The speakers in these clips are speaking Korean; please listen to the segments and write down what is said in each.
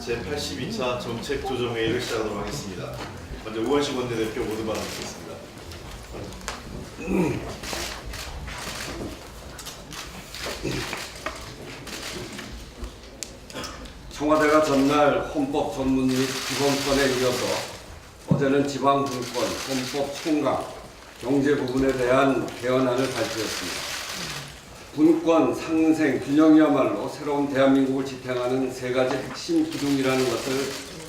제82차 정책조정회의를 시작하도록 하겠습니다. 먼저 우원식 원내대표 모두 발언드리겠습니다. 청와대가 전날 헌법 전문 및 기본권에 이어서 어제는 지방분권, 헌법 총강, 경제 부분에 대한 개헌안을 발표했습니다. 분권, 상생, 균형이야말로 새로운 대한민국을 지탱하는 세 가지 핵심 기둥이라는 것을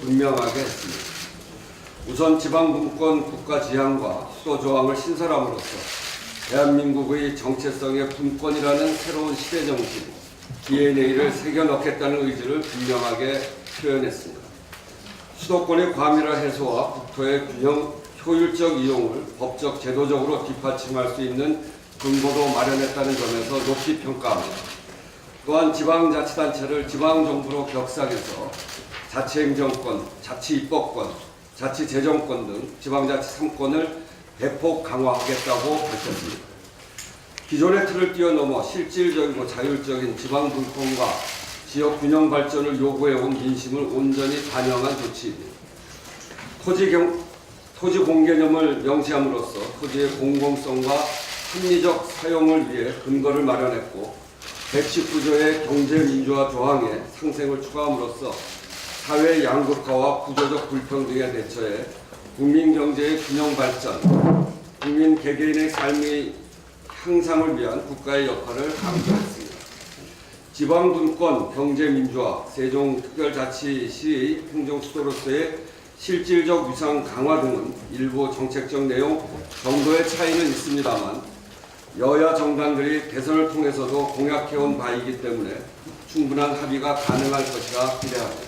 분명하게 했습니다. 우선 지방분권 국가지향과 수도조항을 신설함으로써 대한민국의 정체성의 분권이라는 새로운 시대정신, DNA를 새겨넣겠다는 의지를 분명하게 표현했습니다. 수도권의 과밀화 해소와 국토의 균형, 효율적 이용을 법적, 제도적으로 뒷받침할 수 있는 근거도 마련했다는 점에서 높이 평가합니다. 또한 지방자치단체를 지방정부로 격상해서 자치행정권, 자치입법권, 자치재정권 등 지방자치 3권을 대폭 강화하겠다고 밝혔습니다. 기존의 틀을 뛰어넘어 실질적이고 자율적인 지방분권과 지역균형 발전을 요구해온 민심을 온전히 반영한 조치입니다. 토지 공개념을 명시함으로써 토지의 공공성과 합리적 사용을 위해 근거를 마련했고 119조의 경제민주화 조항에 상생을 추가함으로써 사회 양극화와 구조적 불평등에 대처해 국민경제의 균형 발전, 국민 개개인의 삶의 향상을 위한 국가의 역할을 강조했습니다. 지방분권, 경제민주화, 세종특별자치시의 행정수도로서의 실질적 위상 강화 등은 일부 정책적 내용 정도의 차이는 있습니다만 여야 정당들이 대선을 통해서도 공약해온 바이기 때문에 충분한 합의가 가능할 것이라 기대합니다.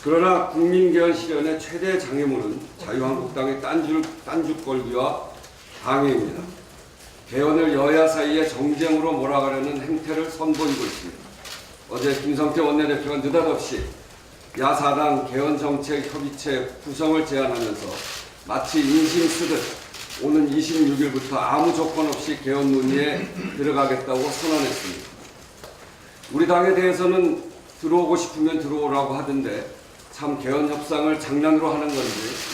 그러나 국민개헌 실현의 최대 장애물은 자유한국당의 딴죽걸기와 방해입니다. 개헌을 여야 사이에 정쟁으로 몰아가려는 행태를 선보이고 있습니다. 어제 김성태 원내대표가 느닷없이 야사당 개헌정책협의체 구성을 제안하면서 마치 인심 쓰듯 오는 26일부터 아무 조건 없이 개헌 논의에 들어가겠다고 선언했습니다. 우리 당에 대해서는 들어오고 싶으면 들어오라고 하던데 참 개헌 협상을 장난으로 하는 건지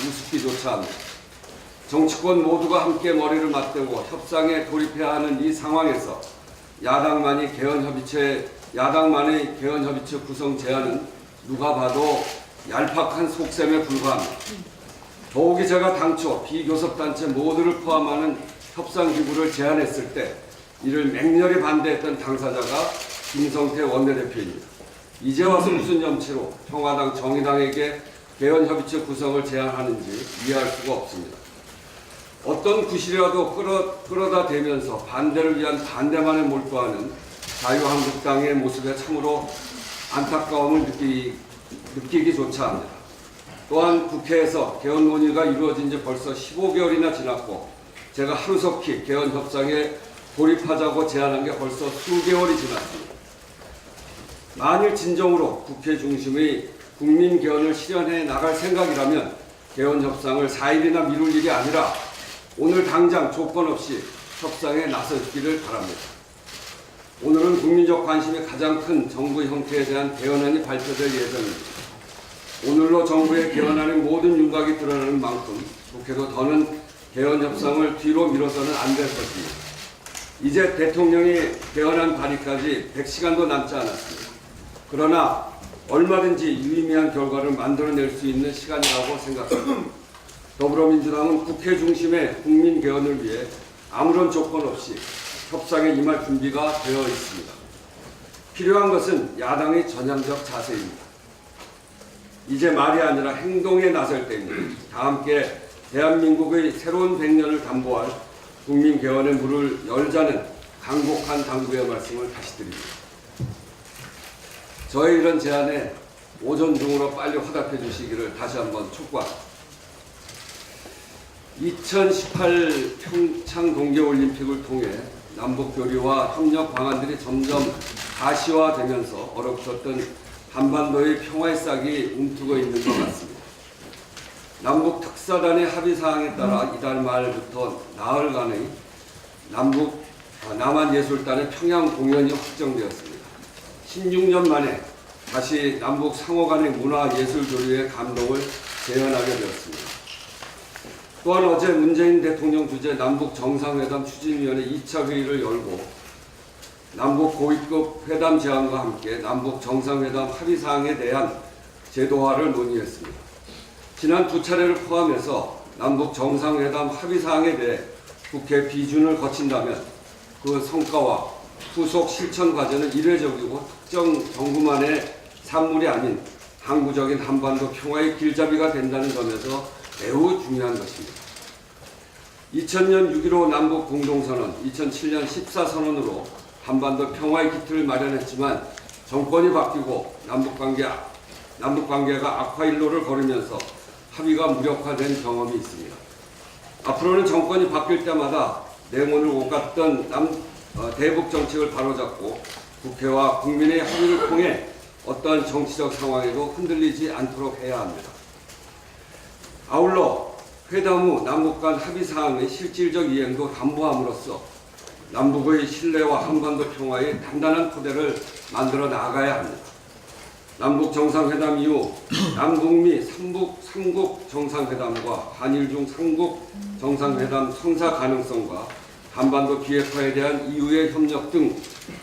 우습기조차 합니다. 정치권 모두가 함께 머리를 맞대고 협상에 돌입해야 하는 이 상황에서 야당만의 개헌협의체 구성 제안은 누가 봐도 얄팍한 속셈에 불과합니다. 더욱이 제가 당초 비교섭단체 모두를 포함하는 협상기구를 제안했을 때 이를 맹렬히 반대했던 당사자가 김성태 원내대표입니다. 이제 와서 무슨 염치로 평화당, 정의당에게 개헌협의체 구성을 제안하는지 이해할 수가 없습니다. 어떤 구실이라도 끌어다 대면서 반대를 위한 반대만에 몰두하는 자유한국당의 모습에 참으로 안타까움을 느끼기조차 합니다. 또한 국회에서 개헌 논의가 이루어진 지 벌써 15개월이나 지났고 제가 하루속히 개헌 협상에 돌입하자고 제안한 게 벌써 수개월이 지났습니다. 만일 진정으로 국회 중심의 국민 개헌을 실현해 나갈 생각이라면 개헌 협상을 4일이나 미룰 일이 아니라 오늘 당장 조건 없이 협상에 나서기를 바랍니다. 오늘은 국민적 관심이 가장 큰 정부 형태에 대한 개헌안이 발표될 예정입니다. 오늘로 정부의 개헌안의 모든 윤곽이 드러나는 만큼 국회도 더는 개헌 협상을 뒤로 미뤄서는 안 될 것입니다. 이제 대통령이 개헌안 발의까지 100시간도 남지 않았습니다. 그러나 얼마든지 유의미한 결과를 만들어낼 수 있는 시간이라고 생각합니다. 더불어민주당은 국회 중심의 국민 개헌을 위해 아무런 조건 없이 협상에 임할 준비가 되어 있습니다. 필요한 것은 야당의 전향적 자세입니다. 이제 말이 아니라 행동에 나설 때입니다. 다 함께 대한민국의 새로운 100년을 담보할 국민 개헌의 문을 열자는 강곡한 당부의 말씀을 다시 드립니다. 저의 이런 제안에 오전 중으로 빨리 화답해 주시기를 다시 한번 촉구합니다. 2018 평창 동계올림픽을 통해 남북교류와 협력 방안들이 점점 가시화되면서 얼어붙었던 한반도의 평화의 싹이 움트고 있는 것 같습니다. 남북 특사단의 합의 사항에 따라 이달 말부터 나흘간의 남한예술단의 평양 공연이 확정되었습니다. 16년 만에 다시 남북 상호 간의 문화 예술 교류의 감동을 재현하게 되었습니다. 또한 어제 문재인 대통령 주재 남북 정상회담 추진위원회 2차 회의를 열고 남북 고위급 회담 제안과 함께 남북 정상회담 합의사항에 대한 제도화를 논의했습니다. 지난 두 차례를 포함해서 남북 정상회담 합의사항에 대해 국회 비준을 거친다면 그 성과와 후속 실천 과제는 이례적이고 특정 정부만의 산물이 아닌 항구적인 한반도 평화의 길잡이가 된다는 점에서 매우 중요한 것입니다. 2000년 6.15 남북 공동선언, 2007년 14선언으로 한반도 평화의 기틀을 마련했지만 정권이 바뀌고 남북관계가 악화일로를 걸으면서 합의가 무력화된 경험이 있습니다. 앞으로는 정권이 바뀔 때마다 냉온을 오갔던 대북 정책을 바로잡고 국회와 국민의 합의를 통해 어떤 정치적 상황에도 흔들리지 않도록 해야 합니다. 아울러 회담 후 남북 간 합의 사항의 실질적 이행도 담보함으로써 남북의 신뢰와 한반도 평화의 단단한 토대를 만들어 나가야 합니다. 남북 정상회담 이후 남북미 삼국 정상회담과 한일중 삼국 정상회담 성사 가능성과 한반도 비핵화에 대한 이후의 협력 등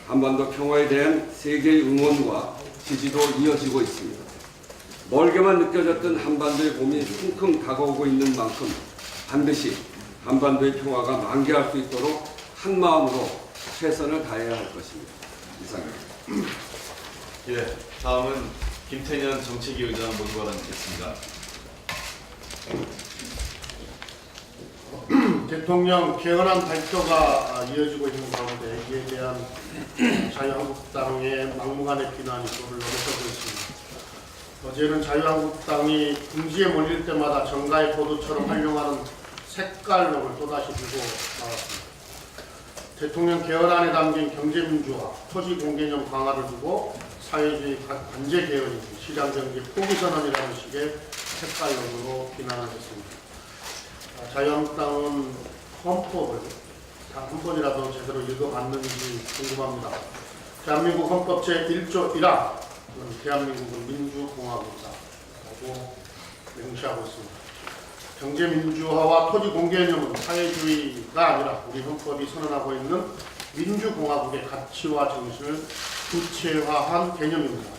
한반도 평화에 대한 세계의 응원과 지지도 이어지고 있습니다. 멀게만 느껴졌던 한반도의 봄이 쿵쿵 다가오고 있는 만큼 반드시 한반도의 평화가 만개할 수 있도록 한 마음으로 최선을 다해야 할 것입니다. 이상입니다. 예, 다음은 김태년 정책위 의장 모두가 담겠습니다. 대통령 개헌안 발표가 이어지고 있는 가운데 이에 대한 자유한국당의 막무가내 비난이 또를 넘어서고 있습니다. 어제는 자유한국당이 궁지에 몰릴 때마다 정가의 보도처럼 활용하는 색깔론을 또다시 들고 나왔습니다. 대통령 개헌안에 담긴 경제민주화, 토지공개념 강화를 두고 사회주의 관제 개헌이 시장경제 포기선언이라는 식의 색깔론으로 비난을 했습니다. 자유한국당은 헌법을 한 번이라도 제대로 읽어봤는지 궁금합니다. 대한민국 헌법 제1조 1항 대한민국은 민주공화국이다 라고 명시하고 있습니다. 경제민주화와 토지공개념은 사회주의가 아니라 우리 헌법이 선언하고 있는 민주공화국의 가치와 정신을 구체화한 개념입니다.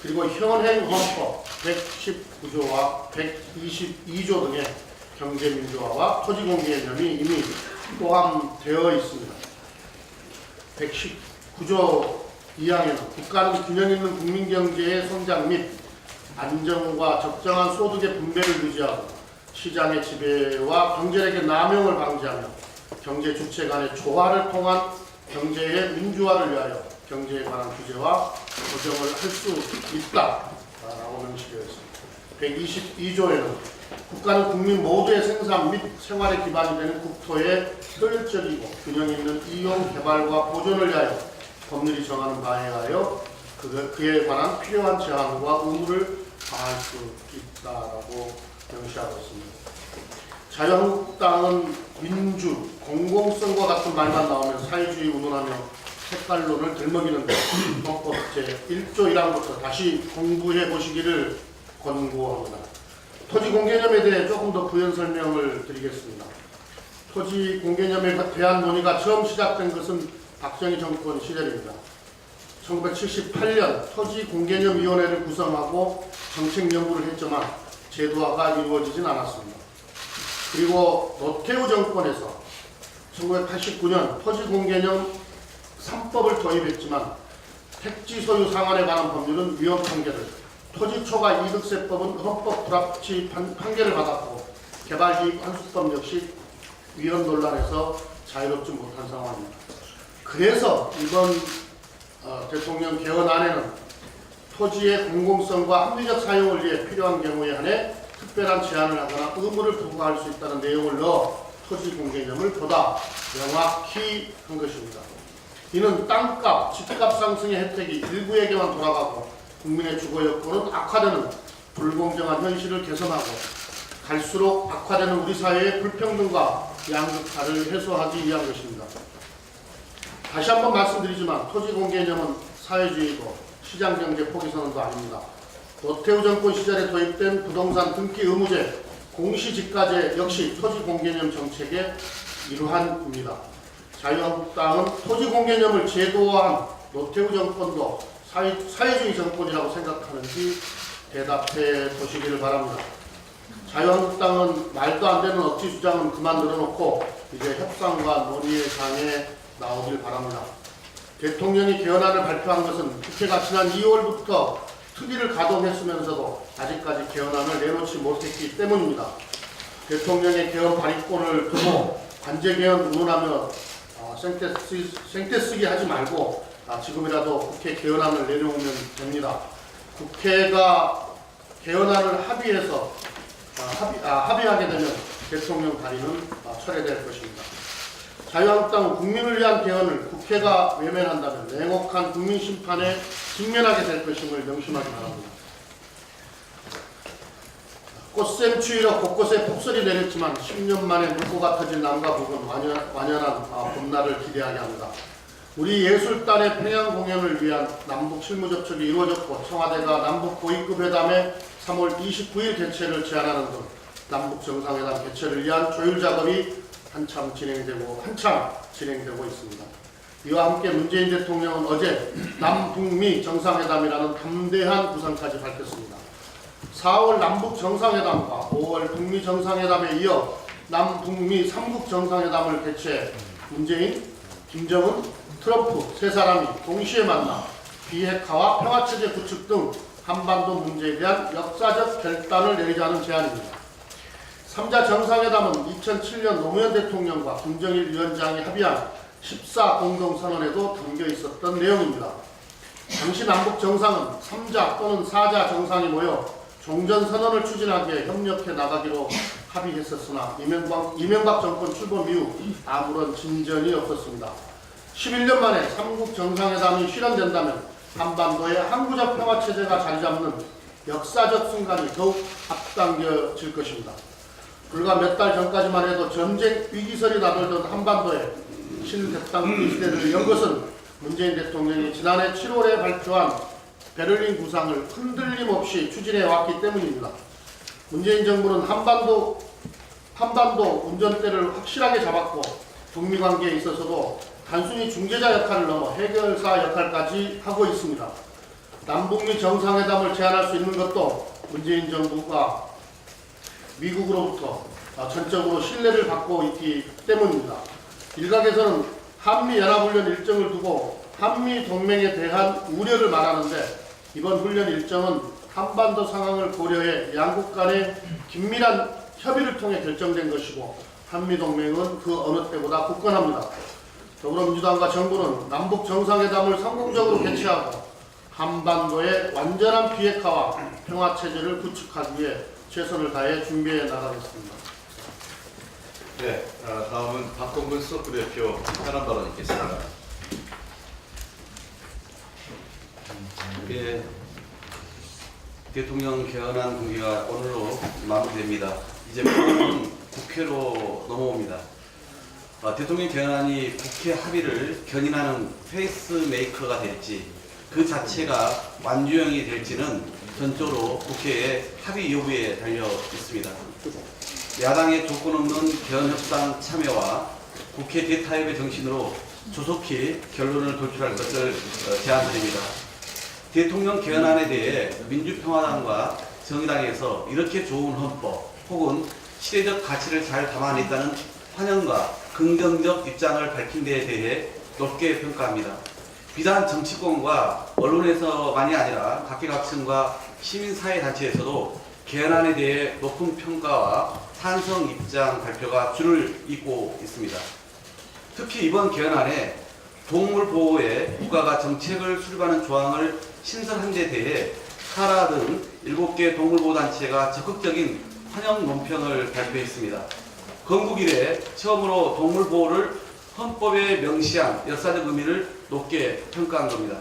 그리고 현행 헌법 119조와 122조 등의 경제민주화와 토지공개념이 이미 포함되어 있습니다. 119조 2항에는 국가는 균형 있는 국민경제의 성장 및 안정과 적정한 소득의 분배를 유지하고 시장의 지배와 경제력의 남용을 방지하며 경제 주체 간의 조화를 통한 경제의 민주화를 위하여 경제에 관한 규제와 조정을 할 수 있다라고 명시되어 있습니다. 122조에는 국가는 국민 모두의 생산 및 생활의 기반이 되는 국토의 효율적이고 균형 있는 이용, 개발과 보존을 위하여 법률이 정하는 바에 의하여 그에 관한 필요한 제한과 의무를 다할 수 있다라고 명시하고 있습니다. 자유한국당은 민주, 공공성과 같은 말만 나오면 사회주의 운운하며 색깔론을 들먹이는데 헌법 제1조 1항부터 다시 공부해 보시기를 권고합니다. 토지공개념에 대해 조금 더 부연 설명을 드리겠습니다. 토지공개념에 대한 논의가 처음 시작된 것은 박정희 정권 시절입니다. 1978년 토지공개념위원회를 구성하고 정책 연구를 했지만 제도화가 이루어지진 않았습니다. 그리고 노태우 정권에서 1989년 토지공개념 3법을 도입했지만 택지 소유 상한에 관한 법률은 위헌 판결을, 토지초과 이득세법은 헌법 불합치 판결을 받았고 개발이익 환수법 역시 위헌 논란에서 자유롭지 못한 상황입니다. 그래서 이번 대통령 개헌안에는 토지의 공공성과 합리적 사용을 위해 필요한 경우에 한해 특별한 제한을 하거나 의무를 부과할 수 있다는 내용을 넣어 토지공개념을 보다 명확히 한 것입니다. 이는 땅값, 집값 상승의 혜택이 일부에게만 돌아가고 국민의 주거 여건은 악화되는 불공정한 현실을 개선하고 갈수록 악화되는 우리 사회의 불평등과 양극화를 해소하기 위한 것입니다. 다시 한번 말씀드리지만 토지공개념은 사회주의고 시장경제 포기선언도 아닙니다. 노태우 정권 시절에 도입된 부동산 등기 의무제, 공시지가제 역시 토지공개념 정책의 일환입니다. 자유한국당은 토지공개념을 제도화한 노태우 정권도 사회주의 정권이라고 생각하는지 대답해 보시기를 바랍니다. 자유한국당은 말도 안 되는 억지 주장은 그만 늘어놓고 이제 협상과 논의의 장에 나오길 바랍니다. 대통령이 개헌안을 발표한 것은 국회가 지난 2월부터 특위를 가동했으면서도 아직까지 개헌안을 내놓지 못했기 때문입니다. 대통령의 개헌 발의권을 두고 관제 개헌 운운하며 생떼 쓰기 하지 말고 지금이라도 국회 개헌안을 내려오면 됩니다. 국회가 개헌안을 합의하게 되면 대통령 발의는 철회될 것입니다. 자유한국당은 국민을 위한 개헌을 국회가 외면한다면 냉혹한 국민 심판에 직면하게 될 것임을 명심하기 바랍니다. 꽃샘추위로 곳곳에 폭설이 내렸지만 10년 만에 물고가 터진 남과 북은 완연한 봄날을 기대하게 합니다. 우리 예술단의 평양 공연을 위한 남북 실무 접촉이 이루어졌고 청와대가 남북 고위급 회담에 3월 29일 개최를 제안하는 등 남북 정상회담 개최를 위한 조율 작업이 한참 진행되고 있습니다. 이와 함께 문재인 대통령은 어제 남북미 정상회담이라는 담대한 구상까지 밝혔습니다. 4월 남북 정상회담과 5월 북미 정상회담에 이어 남북미 3국 정상회담을 개최해 문재인, 김정은, 트럼프 세 사람이 동시에 만나 비핵화와 평화체제 구축 등 한반도 문제에 대한 역사적 결단을 내리자는 제안입니다. 3자 정상회담은 2007년 노무현 대통령과 김정일 위원장이 합의한 14 공동선언에도 담겨 있었던 내용입니다. 당시 남북 정상은 3자 또는 4자 정상이 모여 종전선언을 추진하기 위해 협력해 나가기로 합의했었으나 이명박 정권 출범 이후 아무런 진전이 없었습니다. 11년 만에 3국 정상회담이 실현된다면 한반도의 항구적 평화체제가 자리잡는 역사적 순간이 더욱 앞당겨질 것입니다. 불과 몇 달 전까지만 해도 전쟁 위기설이 나돌던 한반도에 신대땅 시대를 연 것은 문재인 대통령이 지난해 7월에 발표한 베를린 구상을 흔들림 없이 추진해 왔기 때문입니다. 문재인 정부는 한반도 운전대를 확실하게 잡았고 북미 관계에 있어서도 단순히 중재자 역할을 넘어 해결사 역할까지 하고 있습니다. 남북미 정상회담을 제안할 수 있는 것도 문재인 정부가 미국으로부터 전적으로 신뢰를 받고 있기 때문입니다. 일각에서는 한미연합훈련 일정을 두고 한미동맹에 대한 우려를 말하는데 이번 훈련 일정은 한반도 상황을 고려해 양국 간의 긴밀한 협의를 통해 결정된 것이고 한미동맹은 그 어느 때보다 굳건합니다. 더불어민주당과 정부는 남북 정상회담을 성공적으로 개최하고 한반도의 완전한 비핵화와 평화체제를 구축하기 위해 최선을 다해 준비해 나가겠습니다. 네, 다음은 박홍근 수석부 대표 현안 발언 있겠습니다. 예, 대통령 개헌안 공개가 오늘로 마무리됩니다. 이제 국회로 넘어옵니다. 대통령 개헌안이 국회 합의를 견인하는 페이스메이커가 될지 그 자체가 완주형이 될지는 전적으로 국회의 합의 여부에 달려 있습니다. 야당의 조건 없는 개헌 협상 참여와 국회 대타협의 정신으로 조속히 결론을 도출할 것을 제안드립니다. 대통령 개헌안에 대해 민주평화당과 정의당에서 이렇게 좋은 헌법 혹은 시대적 가치를 잘 담아냈다는 환영과 긍정적 입장을 밝힌 데에 대해 높게 평가합니다. 비단 정치권과 언론에서만이 아니라 각계각층과 시민사회단체에서도 개헌안에 대해 높은 평가와 찬성 입장 발표가 줄을 잇고 있습니다. 특히 이번 개헌안에 동물 보호에 국가가 정책을 수립하는 조항을 신설한 데 대해 카라 등 7개 동물보호단체가 적극적인 환영 논평을 발표했습니다. 건국 이래 처음으로 동물보호를 헌법에 명시한 역사적 의미를 높게 평가한 겁니다.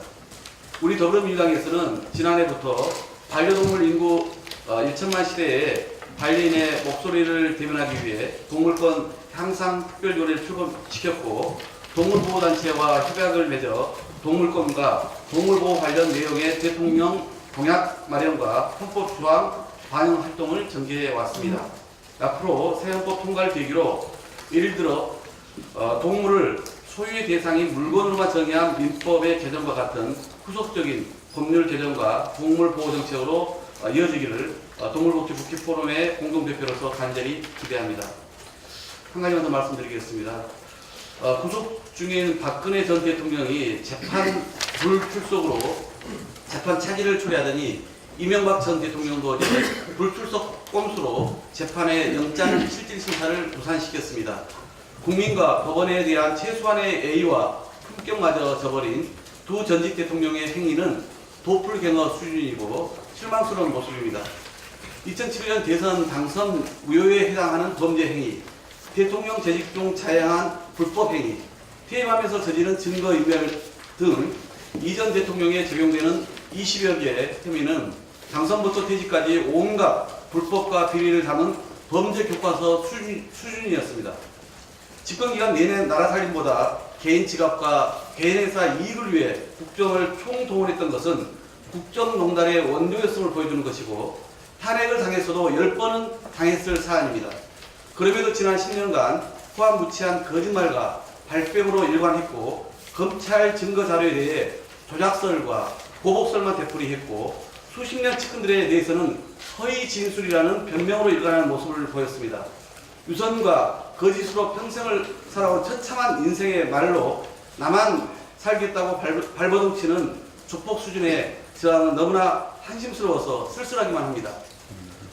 우리 더불어민주당에서는 지난해부터 반려동물 인구 1천만 시대에 반려인의 목소리를 대변하기 위해 동물권 향상 특별조례를 출범시켰고 동물보호단체와 협약을 맺어 동물권과 동물보호 관련 내용의 대통령 공약 마련과 헌법 조항 반영 활동을 전개해 왔습니다. 앞으로 새 헌법 통과를 계기로 예를 들어 동물을 소유의 대상이 물건으로만 정의한 민법의 개정과 같은 후속적인 법률 개정과 동물보호 정책으로 이어지기를 동물복지 국회 포럼의 공동대표로서 간절히 기대합니다. 한 가지만 더 말씀드리겠습니다. 구속 중에 있는 박근혜 전 대통령이 재판 불출석으로 재판 차질을 초래하더니 이명박 전 대통령도 이제 불출석 꼼수로 재판의 영장 실질 심사를 무산시켰습니다. 국민과 법원에 대한 최소한의 예의와 품격마저 저버린 두 전직 대통령의 행위는 도플갱어 수준이고 실망스러운 모습입니다. 2007년 대선 당선 무효에 해당하는 범죄 행위, 대통령 재직 중 자행한 불법 행위, 퇴임하면서 저지른 증거인멸 등 이전 대통령에 적용되는 20여 개의 혐의는 당선부터 퇴직까지 온갖 불법과 비리를 담은 범죄 교과서 수준이었습니다. 집권기간 내내 나라 살림보다 개인 지갑과 개인 회사 이익을 위해 국정을 총동원했던 것은 국정농단의 원조였음을 보여주는 것이고 탄핵을 당했어도 10번은 당했을 사안입니다. 그럼에도 지난 10년간 호환무치한 거짓말과 발뺌으로 일관했고 검찰 증거자료에 대해 조작설과 보복설만 되풀이했고 수십 년 측근들에 대해서는 허위 진술이라는 변명으로 일관하는 모습을 보였습니다. 유선과 거짓으로 평생을 살아온 처참한 인생의 말로 나만 살겠다고 발버둥치는 조폭 수준의 저항은 너무나 한심스러워서 쓸쓸하기만 합니다.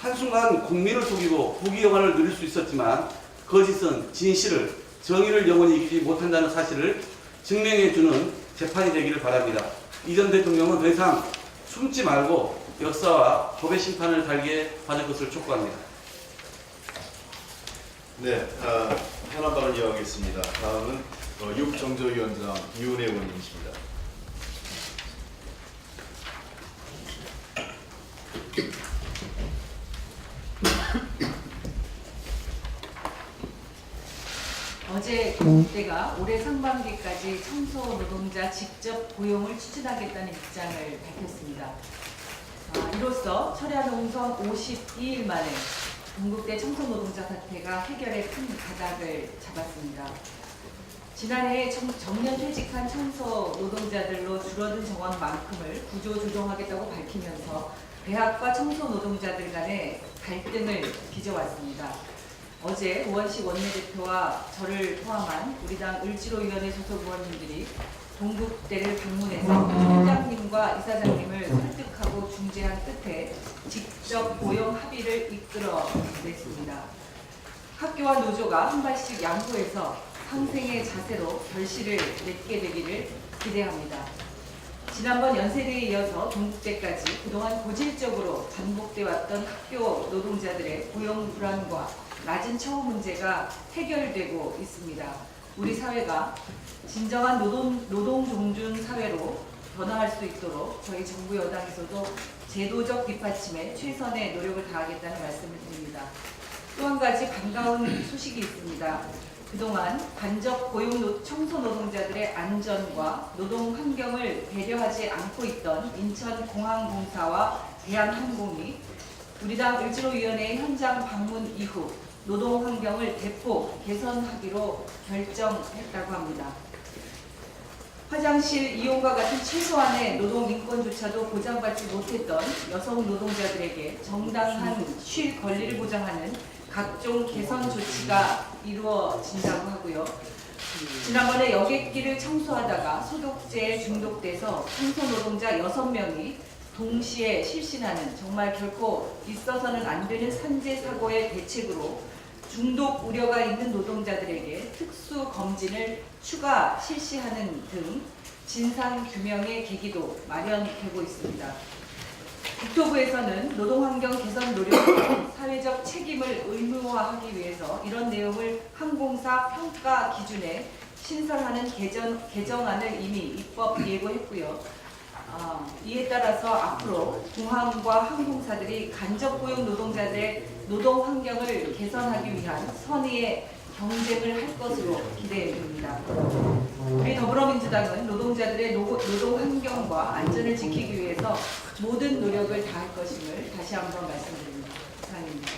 한순간 국민을 속이고 부귀영화를 누릴 수 있었지만 거짓은 진실을, 정의를 영원히 이기지 못한다는 사실을 증명해주는 재판이 되기를 바랍니다. 이전 대통령은 더 이상 숨지 말고 역사와 법의 심판을 달게 받을 것을 촉구합니다. 네, 현안 발언 이어가겠습니다. 다음은 육정조위원장 이은혜 의원님이십니다. 어제 국대가 올해 상반기까지 청소 노동자 직접 고용을 추진하겠다는 입장을 밝혔습니다. 이로써 철야 농성 52일 만에 동국대 청소 노동자 사태가 해결에 큰 가닥을 잡았습니다. 지난해 정년 퇴직한 청소 노동자들로 줄어든 정원만큼을 구조조정하겠다고 밝히면서 대학과 청소 노동자들 간의 갈등을 빚어왔습니다. 어제 우원식 원내대표와 저를 포함한 우리 당 을지로위원회 소속 의원님들이 동국대를 방문해서 회장님과 이사장님을 설득하고 중재한 끝에 직접 고용 합의를 이끌어냈습니다. 학교와 노조가 한 발씩 양보해서 상생의 자세로 결실을 맺게 되기를 기대합니다. 지난번 연세대에 이어서 동국대까지 그동안 고질적으로 반복돼 왔던 학교 노동자들의 고용 불안과 낮은 처우 문제가 해결되고 있습니다. 우리 사회가 진정한 노동 종준 사회로 변화할 수 있도록 저희 정부 여당에서도 제도적 뒷받침에 최선의 노력을 다하겠다는 말씀을 드립니다. 또 한 가지 반가운 소식이 있습니다. 그동안 간접 고용 청소 노동자들의 안전과 노동 환경을 배려하지 않고 있던 인천공항공사와 대한항공이 우리 당 을지로위원회 현장 방문 이후 노동 환경을 대폭 개선하기로 결정했다고 합니다. 화장실 이용과 같은 최소한의 노동 인권조차도 보장받지 못했던 여성 노동자들에게 정당한 쉴 권리를 보장하는 각종 개선 조치가 이루어진다고 하고요. 지난번에 여객기를 청소하다가 소독제에 중독돼서 청소 노동자 6명이 동시에 실신하는 정말 결코 있어서는 안 되는 산재 사고의 대책으로 중독 우려가 있는 노동자들에게 특수 검진을 추가 실시하는 등 진상 규명의 계기도 마련되고 있습니다. 국토부에서는 노동환경 개선 노력과 사회적 책임을 의무화하기 위해서 이런 내용을 항공사 평가 기준에 신설하는 개정안을 이미 입법 예고했고요. 이에 따라서 앞으로 공항과 항공사들이 간접 고용 노동자들의 노동 환경을 개선하기 위한 선의의 경쟁을 할 것으로 기대됩니다. 우리 더불어민주당은 노동자들의 노동 환경과 안전을 지키기 위해서 모든 노력을 다할 것임을 다시 한번 말씀드립니다. 이상입니다.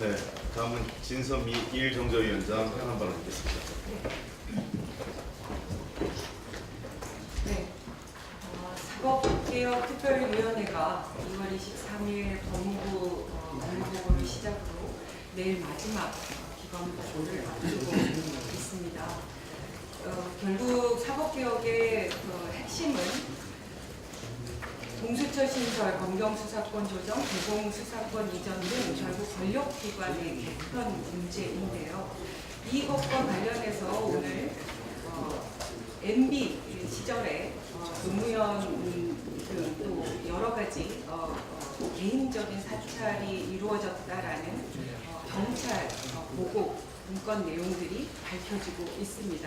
네, 다음은 진선미 일정저위원장 현안 발언 듣겠습니다. 네, 사법개혁특별위원회가 2월 23일 법무부 업무보고를 시작으로 내일 마지막 기관보고를 앞두고 있습니다. 결국 사법개혁의 핵심은 공수처 신설, 검경수사권 조정, 대공수사권 이전 등 결국 권력기관의 개편 문제인데요. 이것과 관련해서 오늘 MB 시절에 노무현 또 여러 가지 개인적인 사찰이 이루어졌다라는 경찰 보고 문건 내용들이 밝혀지고 있습니다.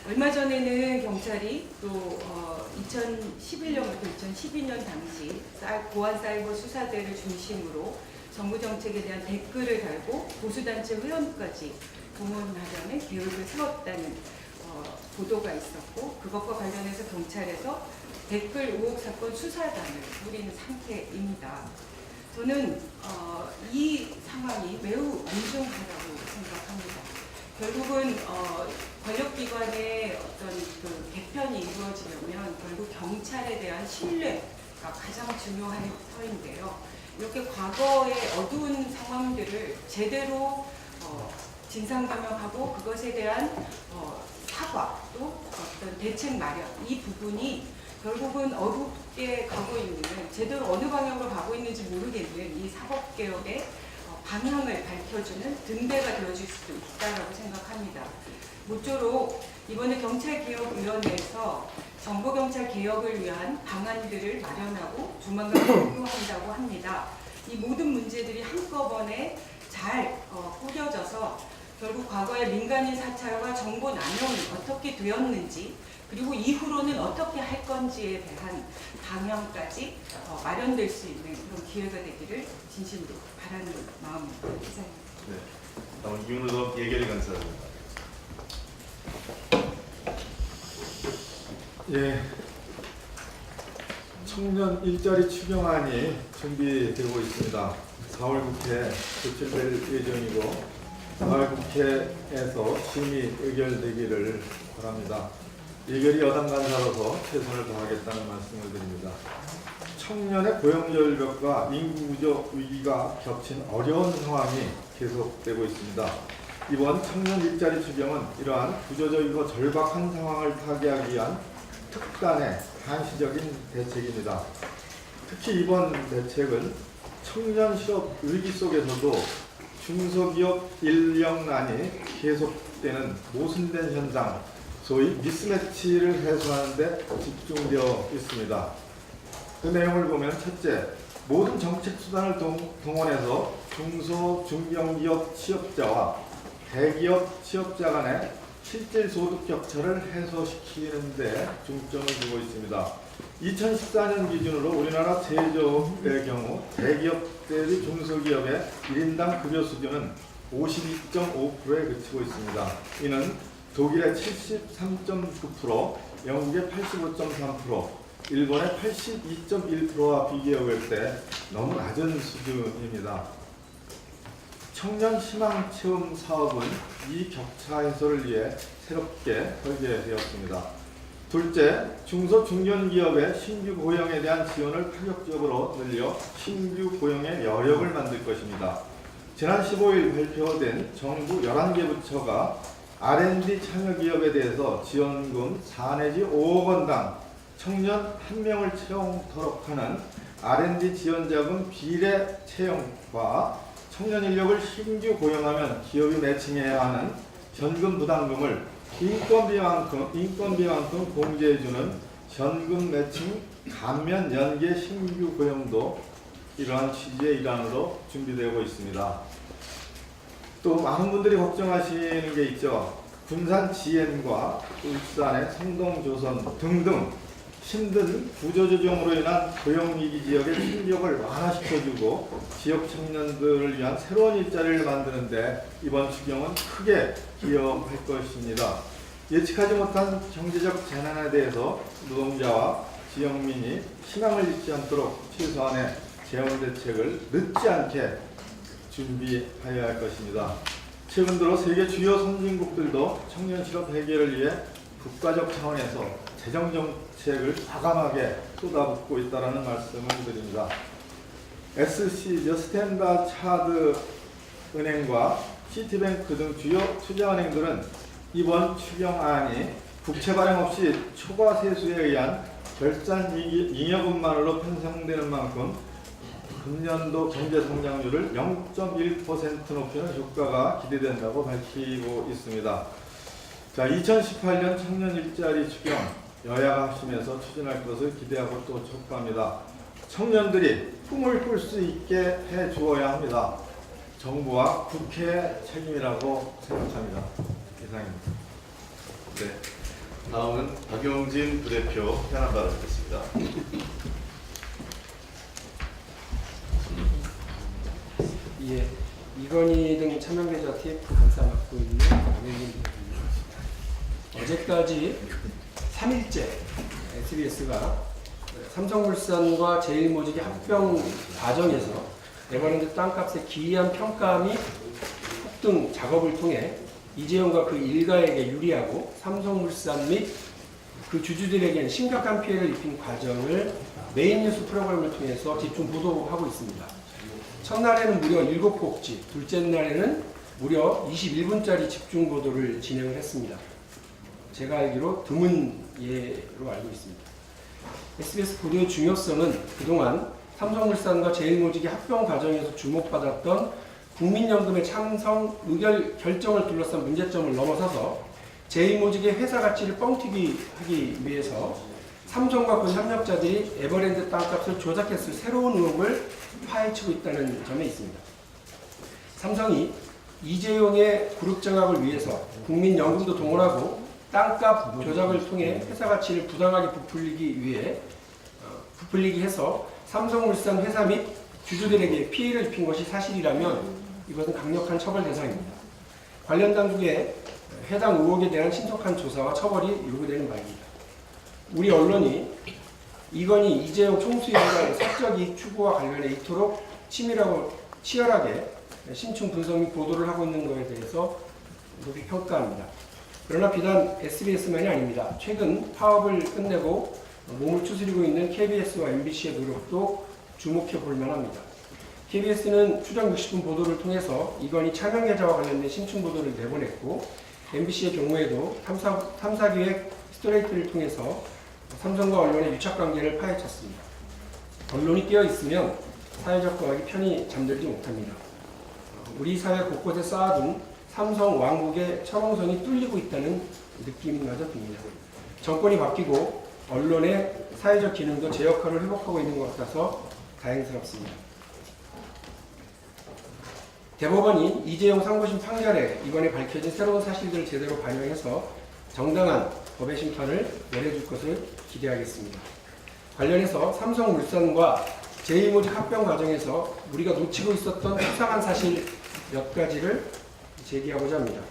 얼마 전에는 경찰이 또 2011년부터 2012년 당시 보안사이버 수사대를 중심으로 정부 정책에 대한 댓글을 달고 보수단체 회원까지 동원하려는 계획을 세웠다는 보도가 있었고, 그것과 관련해서 경찰에서 댓글 의혹 사건 수사단을 꾸리는 상태입니다. 저는 이 상황이 매우 엄중하다고 생각합니다. 결국은 권력기관의 어떤 그 개편이 이루어지려면 결국 경찰에 대한 신뢰가 가장 중요한 터인데요. 이렇게 과거의 어두운 상황들을 제대로 진상규명하고 그것에 대한 사과 또 어떤 대책 마련, 이 부분이 결국은 어둡게 가고 있는, 제대로 어느 방향으로 가고 있는지 모르겠는 이 사법개혁의 방향을 밝혀주는 등대가 되어줄 수도 있다고 생각합니다. 모쪼록 이번에 경찰개혁위원회에서 정보경찰 개혁을 위한 방안들을 마련하고 조만간 공유한다고 합니다. 이 모든 문제들이 한꺼번에 잘 꾸려져서 결국 과거의 민간인 사찰과 정보 남용이 어떻게 되었는지, 그리고 이후로는 어떻게 할 건지에 대한 방향까지 마련될 수 있는 그런 기회가 되기를 진심으로 바라는 마음입니다. 이상입니다. 네, 다음은 윤우덕 예결위 간사입니다. 예, 청년 일자리 추경안이 준비되고 있습니다. 4월 국회 제출될 예정이고 4월 국회에서 심의 의결되기를 바랍니다. 예결위 여당 간사로서 최선을 다하겠다는 말씀을 드립니다. 청년의 고용절벽과 인구구조 위기가 겹친 어려운 상황이 계속되고 있습니다. 이번 청년 일자리 추경은 이러한 구조적이고 절박한 상황을 타개하기 위한 특단의 한시적인 대책입니다. 특히 이번 대책은 청년 실업 위기 속에서도 중소기업 인력난이 계속되는 모순된 현상, 소위 미스매치를 해소하는 데 집중되어 있습니다. 그 내용을 보면 첫째, 모든 정책 수단을 동원해서 중소, 중견기업 취업자와 대기업 취업자 간의 실질 소득 격차를 해소시키는 데 중점을 두고 있습니다. 2014년 기준으로 우리나라 제조업의 경우 대기업 대비 중소기업의 1인당 급여 수준은 52.5%에 그치고 있습니다. 이는 독일의 73.9%, 영국의 85.3%, 일본의 82.1%와 비교해 볼 때 너무 낮은 수준입니다. 청년 희망 체험 사업은 이 격차 해소를 위해 새롭게 설계되었습니다. 둘째, 중소 중견기업의 신규 고용에 대한 지원을 파격적으로 늘려 신규 고용의 여력을 만들 것입니다. 지난 15일 발표된 정부 11개 부처가 R&D 참여기업에 대해서 지원금 4 내지 5억 원당 청년 1명을 채용토록 하는 R&D 지원자금 비례 채용과 청년 인력을 신규 고용하면 기업이 매칭해야 하는 전금 부담금을 인건비만큼 공제해주는 전금 매칭 감면 연계 신규 고용도 이러한 취지의 일환으로 준비되고 있습니다. 또 많은 분들이 걱정하시는 게 있죠. 군산 GM과 울산의 성동조선 등등 힘든 구조조정으로 인한 고용위기 지역의 충격을 완화시켜주고 지역 청년들을 위한 새로운 일자리를 만드는데 이번 추경은 크게 기여할 것입니다. 예측하지 못한 경제적 재난에 대해서 노동자와 지역민이 희망을 잃지 않도록 최소한의 재원 대책을 늦지 않게 준비하여야 할 것입니다. 최근 들어 세계 주요 선진국들도 청년 실업 해결을 위해 국가적 차원에서 재정 정책을 과감하게 쏟아붓고 있다는 말씀을 드립니다. SC, 스탠다드 차드 은행과 시티뱅크 등 주요 투자은행들은 이번 추경안이 국채 발행 없이 초과 세수에 의한 결산 잉여금만으로 편성되는 만큼 금년도 경제 성장률을 0.1% 높이는 효과가 기대된다고 밝히고 있습니다. 자, 2018년 청년 일자리 추경 여야가 합심해서 추진할 것을 기대하고 또 촉구합니다. 청년들이 꿈을 꿀 수 있게 해 주어야 합니다. 정부와 국회의 책임이라고 생각합니다. 이상입니다. 네. 다음은 박용진 부대표 현안 발언 듣겠습니다. 예, 이건희 등 차명계좌 TF 감사 맡고 있는 박용진입니다. 어제까지 3일째 SBS가 삼성물산과 제일모직의 합병 과정에서 에버랜드 땅값의 기이한 평가 및 폭등 작업을 통해 이재용과 그 일가에게 유리하고 삼성물산 및 그 주주들에게는 심각한 피해를 입힌 과정을 메인 뉴스 프로그램을 통해서 집중 보도하고 있습니다. 첫날에는 무려 7곡지, 둘째 날에는 무려 21분짜리 집중 보도를 진행을 했습니다. 제가 알기로 드문 예로 알고 있습니다. SBS 보도의 중요성은 그동안 삼성물산과 제일모직의 합병 과정에서 주목받았던 국민연금의 창성 의결 결정을 둘러싼 문제점을 넘어서서 제일모직의 회사 가치를 뻥튀기 하기 위해서 삼성과 그 협력자들이 에버랜드 땅값을 조작했을 새로운 의혹을 파헤치고 있다는 점에 있습니다. 삼성이 이재용의 그룹 장악을 위해서 국민연금도 동원하고 땅값 조작을 통해 회사 가치를 부당하게 부풀리기 해서 삼성물산 회사 및 주주들에게 피해를 입힌 것이 사실이라면 이것은 강력한 처벌 대상입니다. 관련 당국의 해당 의혹에 대한 신속한 조사와 처벌이 요구되는 바입니다. 우리 언론이 이건희 이재용 총수일가의 사적 이익 추구와 관련해 이토록 치열하게 심층 분석 및 보도를 하고 있는 것에 대해서 높이 평가합니다. 그러나 비단 SBS만이 아닙니다. 최근 파업을 끝내고 몸을 추스리고 있는 KBS와 MBC의 노력도 주목해 볼 만합니다. KBS는 추정 60분 보도를 통해서 이건희 차명계좌와 관련된 심층 보도를 내보냈고 MBC의 경우에도 탐사기획 스트레이트를 통해서 삼성과 언론의 유착관계를 파헤쳤습니다. 언론이 깨어있으면 사회적 거학이 편히 잠들지 못합니다. 우리 사회 곳곳에 쌓아둔 삼성 왕국의 철옹성이 뚫리고 있다는 느낌마저 듭니다. 정권이 바뀌고 언론의 사회적 기능도 제 역할을 회복하고 있는 것 같아서 다행스럽습니다. 대법원이 이재용 상고심 판결에 이번에 밝혀진 새로운 사실들을 제대로 반영해서 정당한 법의 심판을 내려줄 것을 기대하겠습니다. 관련해서 삼성물산과 제일모직 합병 과정에서 우리가 놓치고 있었던 수상한 사실 몇 가지를 제기하고자 합니다.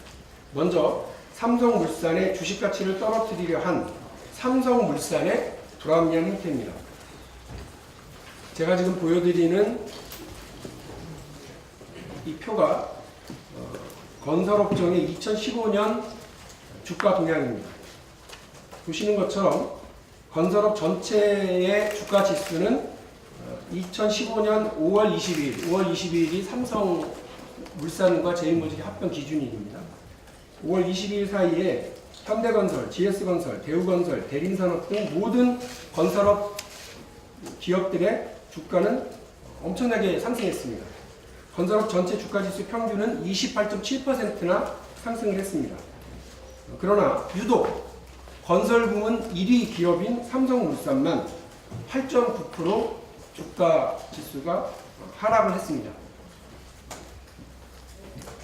먼저 삼성물산의 주식가치를 떨어뜨리려 한 삼성물산의 불합리한 행태입니다. 제가 지금 보여드리는 이 표가 건설업종의 2015년 주가 동향입니다. 보시는 것처럼 건설업 전체의 주가 지수는 2015년 5월 22일이 삼성물산과 제일모직의 합병 기준일입니다. 5월 22일 사이에 현대건설, GS건설, 대우건설, 대림산업 등 모든 건설업 기업들의 주가는 엄청나게 상승했습니다. 건설업 전체 주가지수 평균은 28.7%나 상승을 했습니다. 그러나 유독 건설부문 1위 기업인 삼성물산만 8.9% 주가 지수가 하락을 했습니다.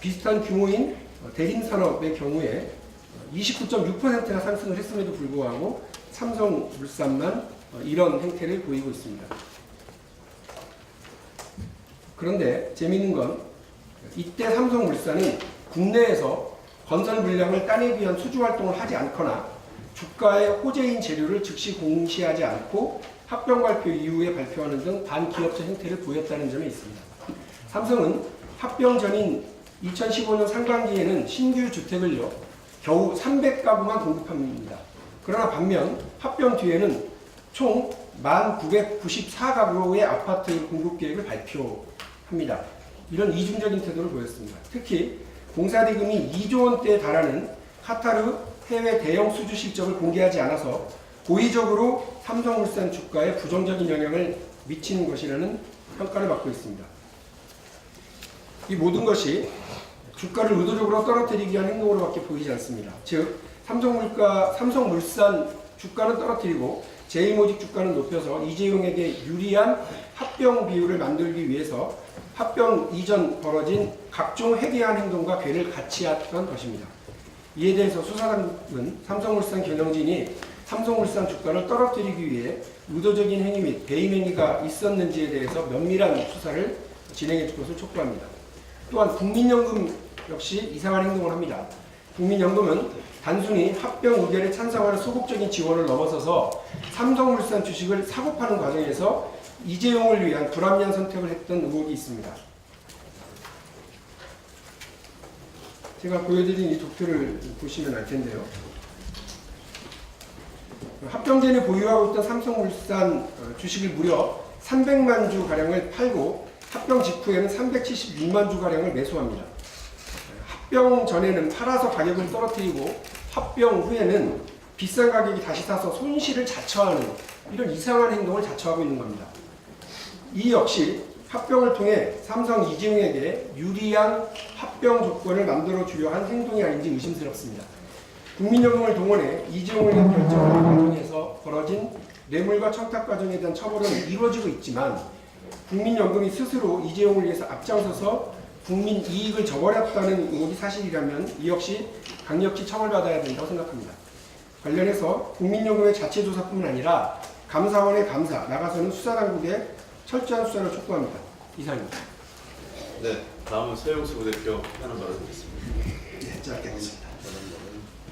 비슷한 규모인 대림산업의 경우에 29.6%나 상승을 했음에도 불구하고 삼성물산만 이런 행태를 보이고 있습니다. 그런데 재미있는 건 이때 삼성물산은 국내에서 건설 물량을 따내기 위한 수주 활동을 하지 않거나 주가의 호재인 재료를 즉시 공시하지 않고 합병 발표 이후에 발표하는 등 반기업적 행태를 보였다는 점이 있습니다. 삼성은 합병 전인 2015년 상반기에는 신규 주택을요 겨우 300가구만 공급합니다. 그러나 반면 합병 뒤에는 총 1994가구의 아파트 공급 계획을 발표합니다. 이런 이중적인 태도를 보였습니다. 특히 공사대금이 2조 원대에 달하는 카타르 해외 대형 수주 실적을 공개하지 않아서 고의적으로 삼성물산 주가에 부정적인 영향을 미치는 것이라는 평가를 받고 있습니다. 이 모든 것이 주가를 의도적으로 떨어뜨리기 위한 행동으로밖에 보이지 않습니다. 즉 삼성물산 주가는 떨어뜨리고 제1모직 주가는 높여서 이재용에게 유리한 합병 비율을 만들기 위해서 합병 이전 벌어진 각종 회계한 행동과 괴를 같이 했던 것입니다. 이에 대해서 수사당국은 삼성물산 경영진이 삼성물산 주가를 떨어뜨리기 위해 의도적인 행위 및 배임 행위가 있었는지에 대해서 면밀한 수사를 진행해 줄 것을 촉구합니다. 또한 국민연금 역시 이상한 행동을 합니다. 국민연금은 단순히 합병 의결에 찬성하는 소극적인 지원을 넘어서서 삼성물산 주식을 사고 파는 과정에서 이재용을 위한 불합리한 선택을 했던 의혹이 있습니다. 제가 보여드린 이 도표를 보시면 알 텐데요. 합병 전에 보유하고 있던 삼성물산 주식을 무려 300만 주 가량을 팔고 합병 직후에는 376만 주 가량을 매수합니다. 합병 전에는 팔아서 가격을 떨어뜨리고 합병 후에는 비싼 가격이 다시 사서 손실을 자처하는 이런 이상한 행동을 자처하고 있는 겁니다. 이 역시 합병을 통해 삼성 이재용에게 유리한 합병 조건을 만들어 주려 한 행동이 아닌지 의심스럽습니다. 국민연금을 동원해 이재용을 위한 결정하는 과정에서 벌어진 뇌물과 청탁 과정에 대한 처벌은 이루어지고 있지만 국민연금이 스스로 이재용을 위해서 앞장서서 국민 이익을 저버렸다는 의혹이 사실이라면 이 역시 강력히 처벌받아야 된다고 생각합니다. 관련해서 국민연금의 자체 조사뿐만 아니라 감사원의 감사, 나가서는 수사당국의 철저한 수사를 촉구합니다. 이상입니다. 네, 다음은 서영수 부대표 하는 말을 듣겠습니다. 네, 짧게 하겠습니다.